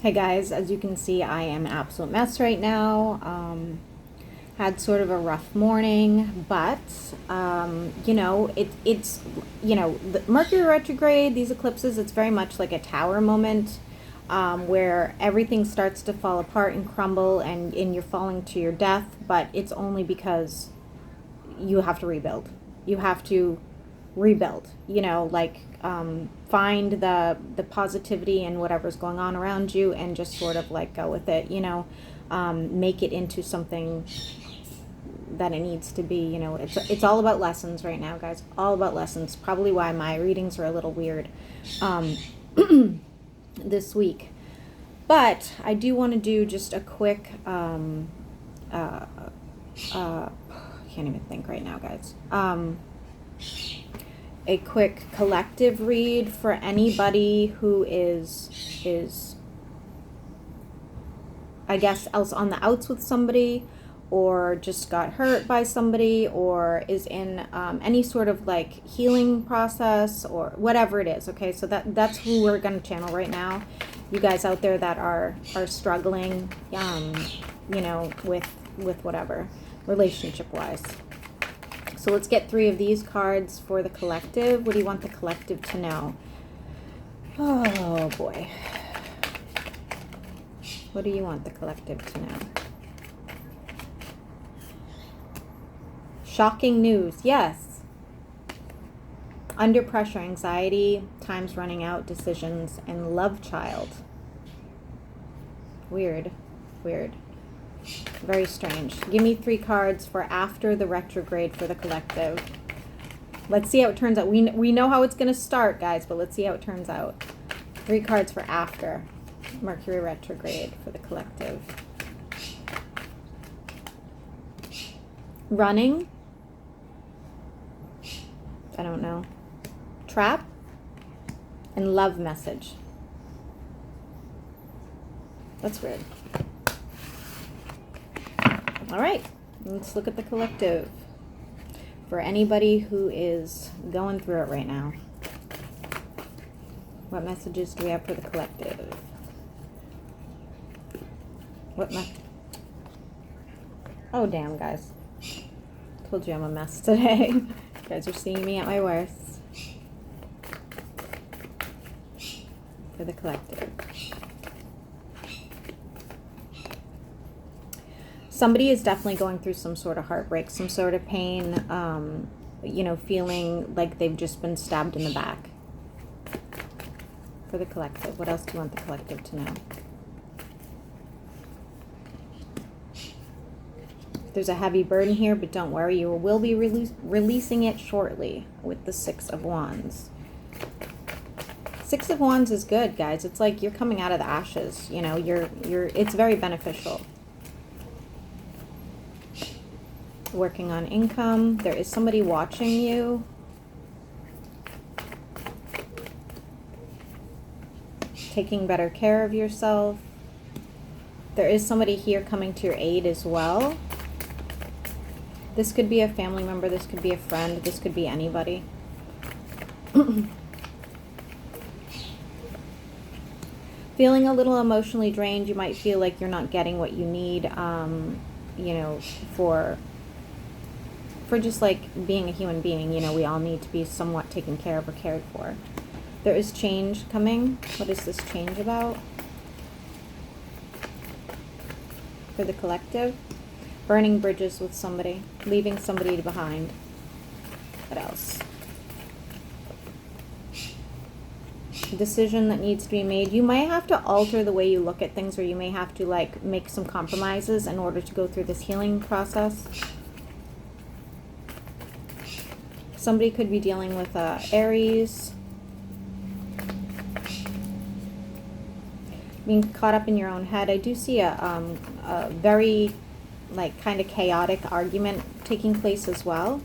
Hey guys, as you can see, I am an absolute mess right now. Had sort of a rough morning, but it's the Mercury retrograde, these eclipses, it's very much like a tower moment, where everything starts to fall apart and crumble, and you're falling to your death. But it's only because you have to rebuild. You have to rebuild. Find the positivity in whatever's going on around you, and just sort of like go with it. Make it into something that it needs to be. It's all about lessons right now, guys. All about lessons. Probably why my readings are a little weird this week. But I do want to do just a quick I can't even think right now, guys. A quick collective read for anybody who is I guess else on the outs with somebody, or just got hurt by somebody, or is in any sort of like healing process, or whatever it is. Okay, so that's who we're going to channel right now. You guys out there that are struggling, with whatever, relationship wise. So let's get 3 of these cards for the collective. What do you want the collective to know? Oh boy. What do you want the collective to know? Shocking news. Yes. Under pressure, anxiety, time's running out, decisions, and love child. Weird. Very strange. Give me 3 cards for after the retrograde for the collective. Let's see how it turns out. We know how it's going to start, guys, but let's see how it turns out. 3 cards for after Mercury retrograde for the collective. Running. I don't know. Trap. And love message. That's weird. All right, let's look at the collective for anybody who is going through it right now. What messages do we have for the collective? Oh, damn, guys. Told you I'm a mess today. You guys are seeing me at my worst. For the collective. Somebody is definitely going through some sort of heartbreak, some sort of pain, feeling like they've just been stabbed in the back. For the collective. What else do you want the collective to know? There's a heavy burden here, but don't worry, you will be releasing it shortly with the 6 of Wands. 6 of Wands is good, guys. It's like you're coming out of the ashes. It's very beneficial. Working on income. There is somebody watching you. Taking better care of yourself. There is somebody here coming to your aid as well. This could be a family member. This could be a friend. This could be anybody. Feeling a little emotionally drained. You might feel like you're not getting what you need, for just like being a human being. We all need to be somewhat taken care of or cared for. There is change coming. What is this change about? For the collective. Burning bridges with somebody. Leaving somebody behind. What else? Decision that needs to be made. You might have to alter the way you look at things, or you may have to like make some compromises in order to go through this healing process. Somebody could be dealing with Aries. Being caught up in your own head. I do see a very like kind of chaotic argument taking place as well.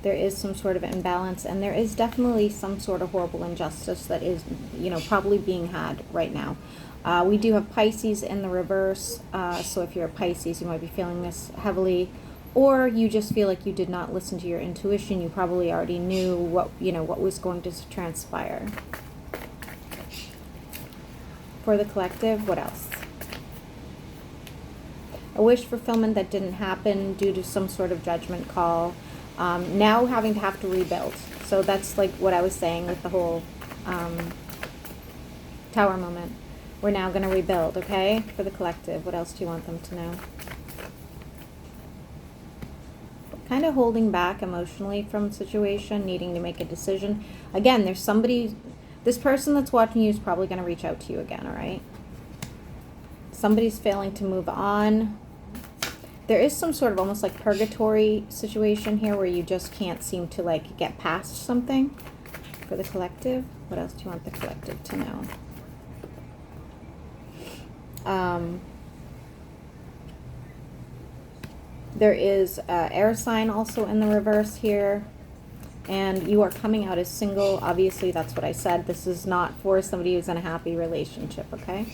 There is some sort of imbalance, and there is definitely some sort of horrible injustice that is, probably being had right now. We do have Pisces in the reverse, so if you're a Pisces, you might be feeling this heavily, or you just feel like you did not listen to your intuition. You probably already knew what was going to transpire. For the collective, what else? A wish fulfillment that didn't happen due to some sort of judgment call. Now having to have to rebuild. So that's like what I was saying with the whole tower moment. We're now going to rebuild, okay? For the collective, what else do you want them to know? Kind of holding back emotionally from the situation, needing to make a decision. Again, there's somebody, this person that's watching you is probably going to reach out to you again, all right? Somebody's failing to move on. There is some sort of almost like purgatory situation here where you just can't seem to like get past something. For the collective, what else do you want the collective to know? There is air sign also in the reverse here. And you are coming out as single. Obviously, that's what I said. This is not for somebody who's in a happy relationship, okay?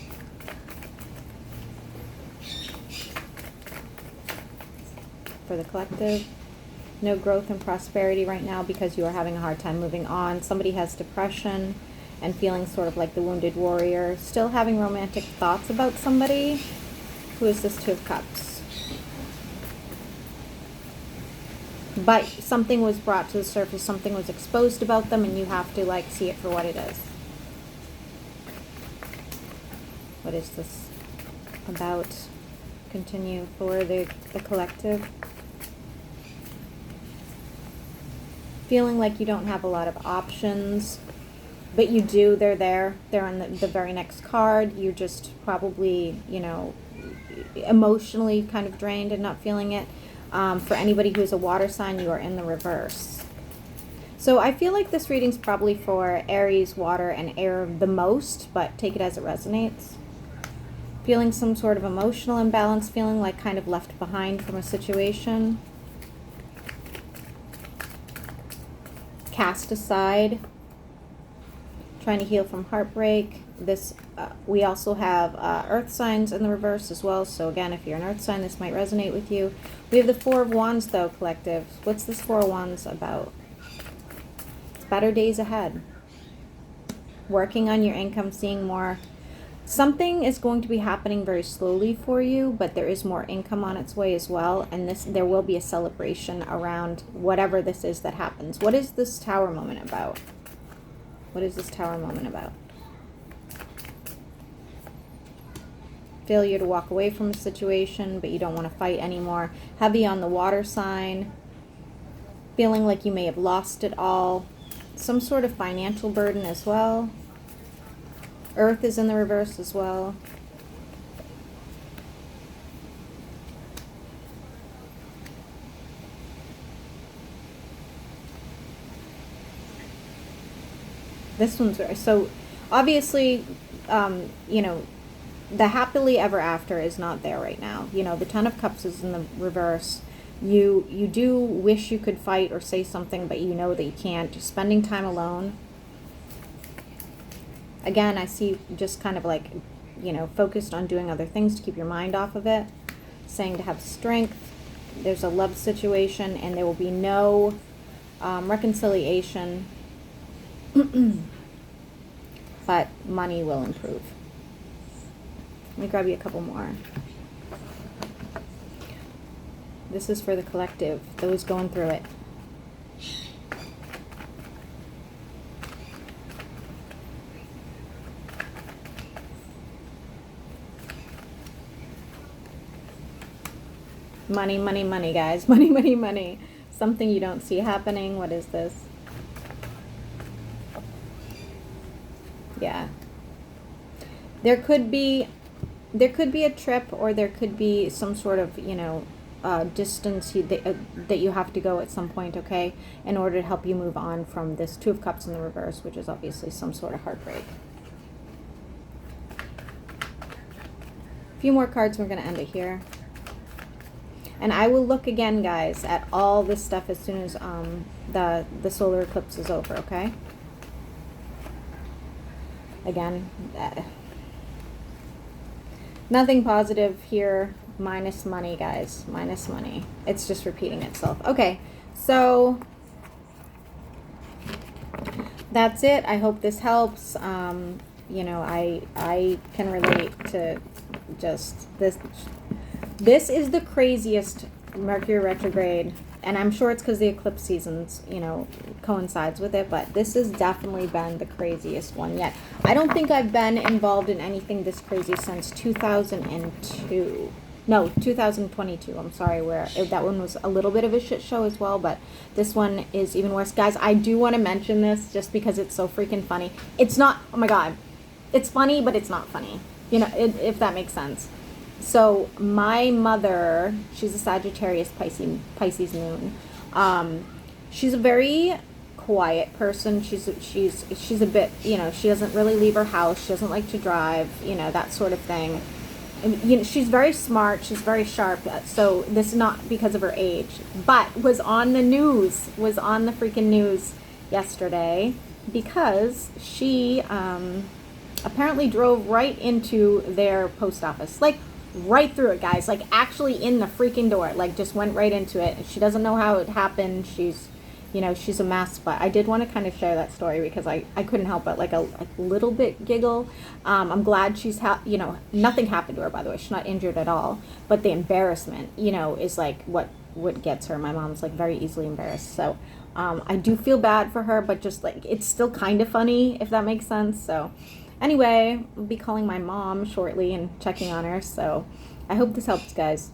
For the collective, no growth and prosperity right now because you are having a hard time moving on. Somebody has depression and feeling sort of like the wounded warrior. Still having romantic thoughts about somebody. Who is this Two of Cups? But something was brought to the surface, something was exposed about them, and you have to like see it for what it is. What is this about? Continue for the collective. Feeling like you don't have a lot of options, but you do. They're there. They're on the very next card. You're just probably, you know, emotionally kind of drained and not feeling it. For anybody who's a water sign, you are in the reverse. So I feel like this reading's probably for Aries, water, and air the most, but take it as it resonates. Feeling some sort of emotional imbalance, feeling like kind of left behind from a situation. Cast aside. Trying to heal from heartbreak. This we also have earth signs in the reverse as well. So again, if you're an earth sign, this might resonate with you. We have the Four of Wands though, collective. What's this Four of Wands about? It's better days ahead. Working on your income, seeing more. Something is going to be happening very slowly for you, but there is more income on its way as well. And there will be a celebration around whatever this is that happens. What is this Tower moment about? What is this Tower moment about? Failure to walk away from a situation, but you don't want to fight anymore. Heavy on the water sign. Feeling like you may have lost it all. Some sort of financial burden as well. Earth is in the reverse as well. This one's very, so obviously, you know, the happily ever after is not there right now. You know, the Ten of Cups is in the reverse. You do wish you could fight or say something, but you know that you can't. Spending time alone. Again, I see just kind of like, you know, focused on doing other things to keep your mind off of it. Saying to have strength. There's a love situation, and there will be no reconciliation. But money will improve. Let me grab you a couple more. This is for the collective, those going through it. Money, money, money, guys. Money, money, money. Something you don't see happening. What is this? Yeah. There could be a trip, or there could be some sort of, you know, distance that you have to go at some point, okay, in order to help you move on from this Two of Cups in the reverse, which is obviously some sort of heartbreak. A few more cards, we're going to end it here. And I will look again, guys, at all this stuff as soon as the solar eclipse is over, okay? Again, nothing positive here. Minus money, guys. Minus money. It's just repeating itself. Okay, so that's it. I hope this helps. You know, I can relate to just this. This is the craziest Mercury retrograde, and I'm sure it's because the eclipse seasons, you know, coincides with it, but this has definitely been the craziest one yet. I don't think I've been involved in anything this crazy since 2002. No, 2022. I'm sorry, where that one was a little bit of a shit show as well, but this one is even worse. Guys, I do want to mention this just because it's so freaking funny. It's not, oh my God, it's funny, but it's not funny. You know, if that makes sense. So my mother, she's a Sagittarius Pisces moon. She's a very quiet person. She's a bit, you know, she doesn't really leave her house. She doesn't like to drive, you know, that sort of thing. And, you know, she's very smart. She's very sharp. So this is not because of her age, but was on the news, was on the freaking news yesterday because she apparently drove right into their post office, like right through it, guys, like actually in the freaking door, like just went right into it. She doesn't know how it happened. She's, you know, she's a mess, but I did want to kind of share that story because I couldn't help but like a little bit giggle. I'm glad she's, you know, nothing happened to her, by the way. She's not injured at all, but the embarrassment, you know, is like what gets her. My mom's like very easily embarrassed. So I do feel bad for her, but just like, it's still kind of funny, if that makes sense. So anyway, I'll be calling my mom shortly and checking on her. So I hope this helps, guys.